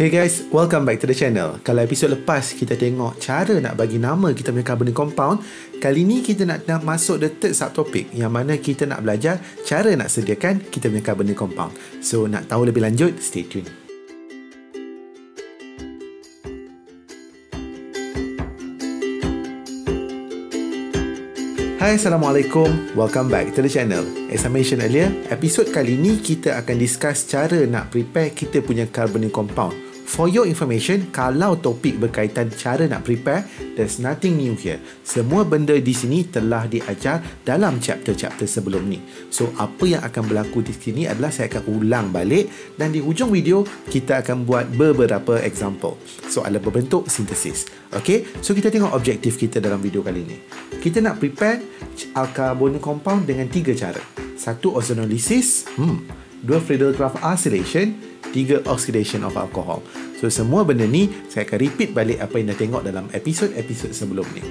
Hey guys, welcome back to the channel. Kalau episod lepas kita tengok cara nak bagi nama kita punya carbonyl compound, kali ni kita nak masuk the third subtopic yang mana kita nak belajar cara nak sediakan kita punya carbonyl compound. So nak tahu lebih lanjut, stay tune. Hai, Assalamualaikum. Welcome back to the channel. As I mentioned earlier, episod kali ni kita akan discuss cara nak prepare kita punya carbonyl compound. For your information, kalau topik berkaitan cara nak prepare, there's nothing new here. Semua benda di sini telah diajar dalam chapter-chapter sebelum ni. So, apa yang akan berlaku di sini adalah saya akan ulang balik dan di hujung video, kita akan buat beberapa example. Soalan berbentuk sintesis. Okay, so kita tengok objektif kita dalam video kali ini. Kita nak prepare carbonyl compound dengan 3 cara. 1. Ozonolisis, 2. Friedel-Crafts acylation, 3. Oxidation of alcohol. So semua benda ni saya akan repeat balik apa yang dah tengok dalam episod-episod sebelum ni.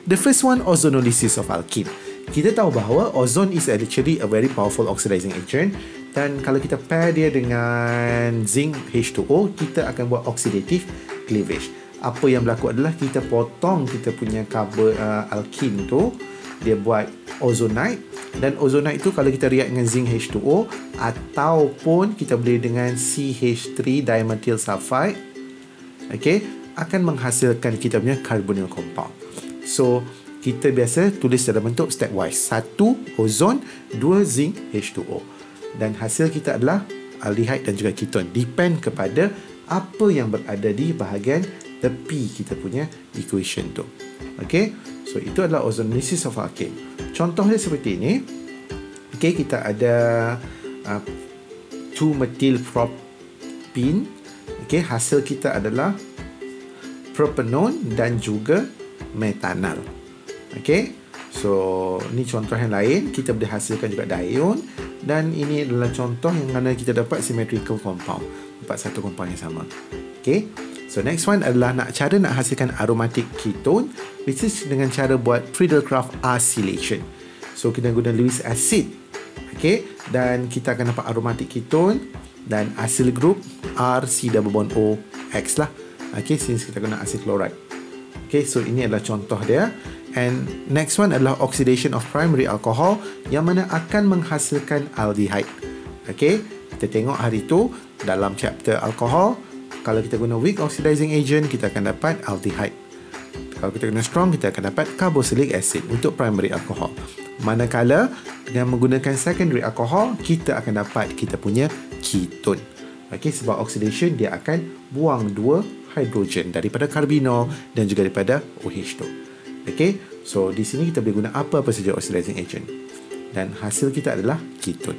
The first one, ozonolysis of alkene. Kita tahu bahawa ozone is actually a very powerful oxidizing agent, dan kalau kita pair dia dengan zinc H2O, kita akan buat oxidative cleavage. Apa yang berlaku adalah kita potong kita punya alkene tu, dia buat ozonide, dan ozonide tu kalau kita react dengan zinc H2O ataupun kita boleh dengan CH3 dimethyl sulfide, okay, akan menghasilkan kita punya carbonyl compound. So kita biasa tulis dalam bentuk stepwise. 1 ozon, 2 zinc H2O, dan hasil kita adalah aldehyde dan juga ketone, depend kepada apa yang berada di bahagian tepi kita punya equation tu. Okay, so itu adalah ozonolysis of alkene. Contohnya seperti ini. Okay, kita ada 2-methyl propene. Okay, hasil kita adalah propanone dan juga metanol. Okay, so ni contoh yang lain. Kita boleh hasilkan juga dione, dan ini adalah contoh yang mana kita dapat symmetrical compound, dapat satu compound yang sama. Okay, so next one adalah cara nak hasilkan aromatic ketone, which is dengan cara buat Friedel-Crafts acylation. So kita guna Lewis acid, okay, dan kita akan dapat aromatic ketone dan acyl group RC-O-X lah. Okay, since kita guna acyl chloride. Okay, so ini adalah contoh dia. And next one adalah oxidation of primary alcohol, yang mana akan menghasilkan aldehyde. Okay, kita tengok hari tu dalam chapter alcohol, kalau kita guna weak oxidizing agent, kita akan dapat aldehyde. Kalau kita guna strong, kita akan dapat carboxylic acid untuk primary alcohol. Manakala dengan menggunakan secondary alcohol, kita akan dapat kita punya ketone. Okay, sebab oxidation dia akan buang 2 hidrogen daripada karbinol dan juga daripada OH2. Okay, so di sini kita boleh guna apa-apa saja oxidizing agent, dan hasil kita adalah ketone.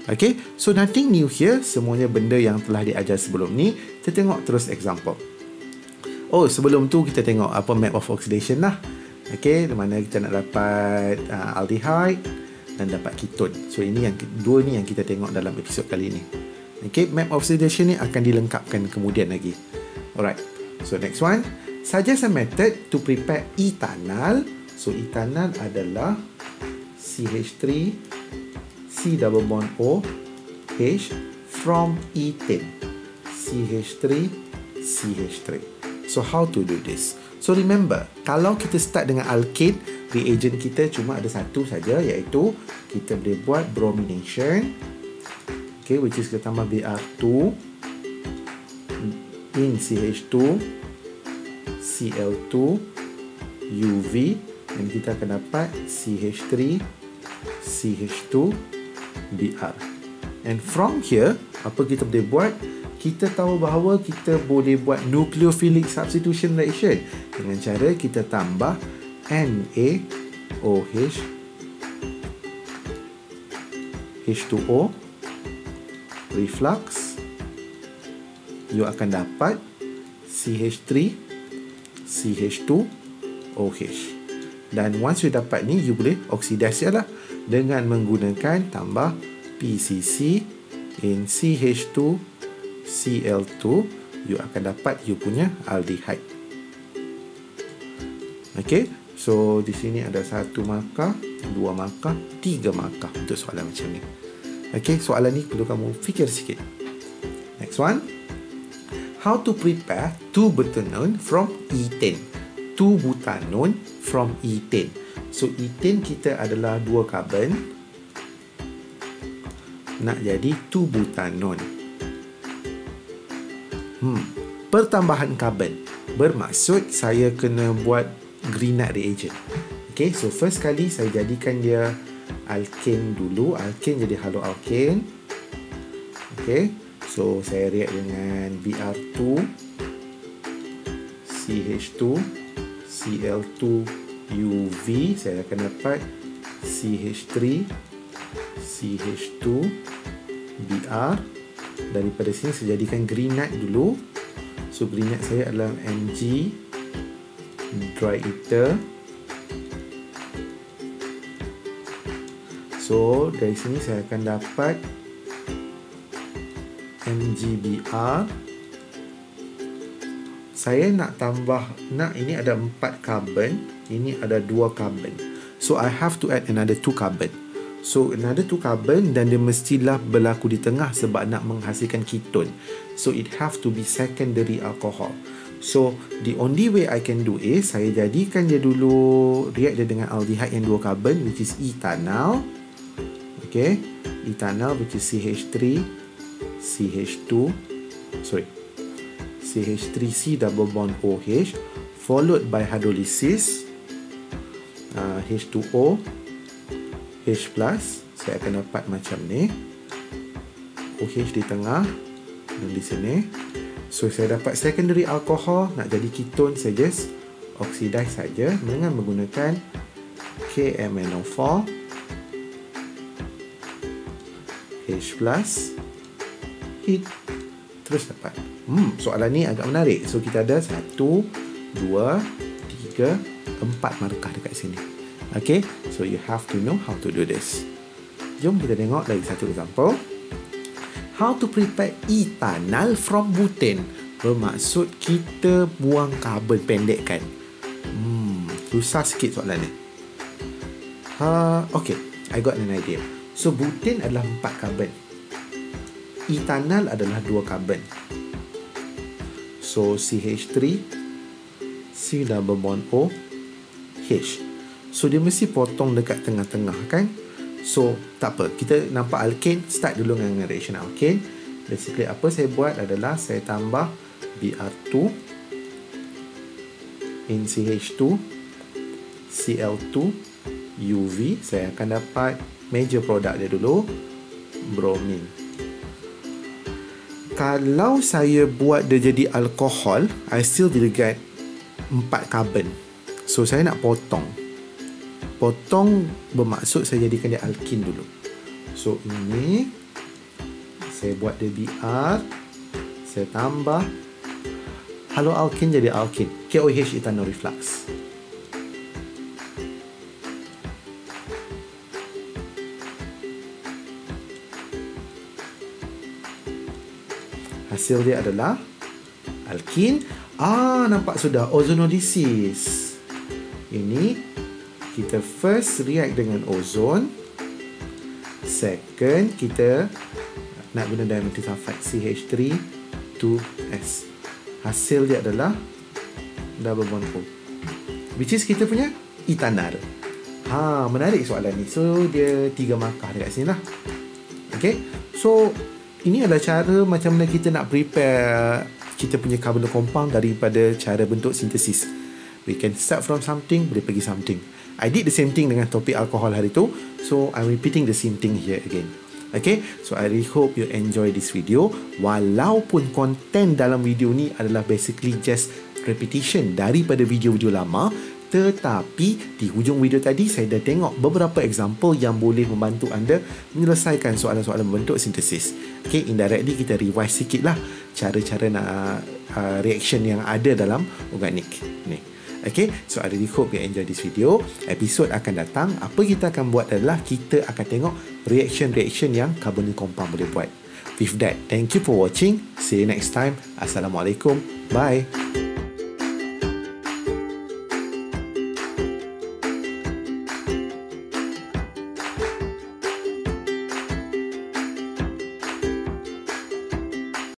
Okay, so nothing new here. Semuanya benda yang telah diajar sebelum ni. Kita tengok terus example. Oh, sebelum tu kita tengok apa map of oxidation lah. Okay, di mana kita nak dapat aldehyde dan dapat ketone. So ini yang dua ni yang kita tengok dalam episod kali ini. Okay, map of oxidation ni akan dilengkapkan kemudian lagi. Alright, so next one, suggest a method to prepare ethanol. So ethanol adalah CH3 C double bond O H from ethane, CH3 CH3. So how to do this? So remember, kalau kita start dengan alkane, reagent kita cuma ada satu saja, iaitu kita boleh buat bromination. Okay, which is kita tambah Br2 in CH2 Cl2 UV, dan kita akan dapat CH3 CH2 Br. And from here, apa kita boleh buat? Kita tahu bahawa kita boleh buat nucleophilic substitution reaction dengan cara kita tambah NaOH H2O reflux, you akan dapat CH3 CH2 OH. Dan once you dapat ni, you boleh oxidize lah dengan menggunakan tambah PCC in CH2 Cl2, you akan dapat you punya aldehyde. Okay, so di sini ada 1 markah, 2 markah, 3 markah untuk soalan macam ni. Okay, soalan ni perlu kamu fikir sikit. Next one, how to prepare 2-butanone from ethane. 2-butanone from ethane. So ethane kita adalah 2 karbon. Nak jadi 2-butanone. Pertambahan karbon. Bermaksud saya kena buat Grignard reagent. Okay, so first kali saya jadikan dia alkane dulu. Alkane jadi haloalkane. Okay, so saya react dengan Br2, CH2, Cl2, UV. Saya akan dapat CH3, CH2, Br. Daripada sini saya jadikan Grignard dulu. So Grignard saya adalah Mg dry ether. So dari sini saya akan dapat MgBr. Saya nak tambah, ini ada 4 karbon, ini ada 2 karbon. So I have to add another 2 carbon. So another 2 carbon, dan dia mestilah berlaku di tengah sebab nak menghasilkan ketone. So it have to be secondary alcohol. So the only way I can do is saya jadikan dia dulu, react dia dengan aldehyde yang 2 carbon, which is ethanol. Okay, ethanol which is CH3, CH2, CH3C double bond OH, followed by hydrolysis, H2O, H+, saya akan dapat macam ni, OH di tengah dan di sini. So saya dapat secondary alcohol. Nak jadi ketone saya just oxidize saja dengan menggunakan KMnO4, H+, heat, terus dapat. Soalan ni agak menarik. So kita ada 1, 2, 3, 4 markah dekat sini. Okay, so you have to know how to do this. Jom kita tengok lagi satu example. How to prepare ethanol from butane. Bermaksud kita buang karbon, pendekkan. Susah sikit soalan ni. Okay, I got an idea. So butane adalah 4 karbon. Ethanol adalah 2 karbon. So CH3, C double bond O, H. So dia mesti potong dekat tengah-tengah kan. So tak apa, kita nampak alkane, start dulu dengan reaction alkane. Basically apa saya buat adalah saya tambah Br2 in CH2, Cl2, UV. Saya akan dapat major product dia dulu, bromine. Kalau saya buat dia jadi alkohol, I still will get 4 karbon. So saya nak potong. Potong bermaksud saya jadikan dia alkin dulu. So ini saya buat dia Br, saya tambah haloalkin jadi alkin, KOH ethanol reflux. Hasil dia adalah alkin. Nampak sudah, ozonolysis. Ini kita first react dengan ozon. Second, kita nak guna dimethyl sulfide CH3 2S. Hasil dia adalah double bond O, which is kita punya ethanol. Menarik soalan ni. So dia 3 markah dekat sini lah. Okay, so ini adalah cara macam mana kita nak prepare kita punya carbonyl compound daripada cara bentuk sintesis. We can start from something, boleh pergi something. I did the same thing dengan topik alkohol hari tu. So I'm repeating the same thing here again. Okay, so I really hope you enjoy this video. Walaupun konten dalam video ni adalah basically just repetition daripada video-video lama, tetapi di hujung video tadi saya dah tengok beberapa example yang boleh membantu anda menyelesaikan soalan-soalan membentuk sintesis. Okay, indirectly kita revise sikit lah cara-cara nak reaction yang ada dalam organik ni. Okay, so I really hope you enjoy this video. Episod akan datang, apa kita akan buat adalah kita akan tengok reaction-reaction yang carbonyl compound boleh buat. With that, thank you for watching. See you next time. Assalamualaikum. Bye.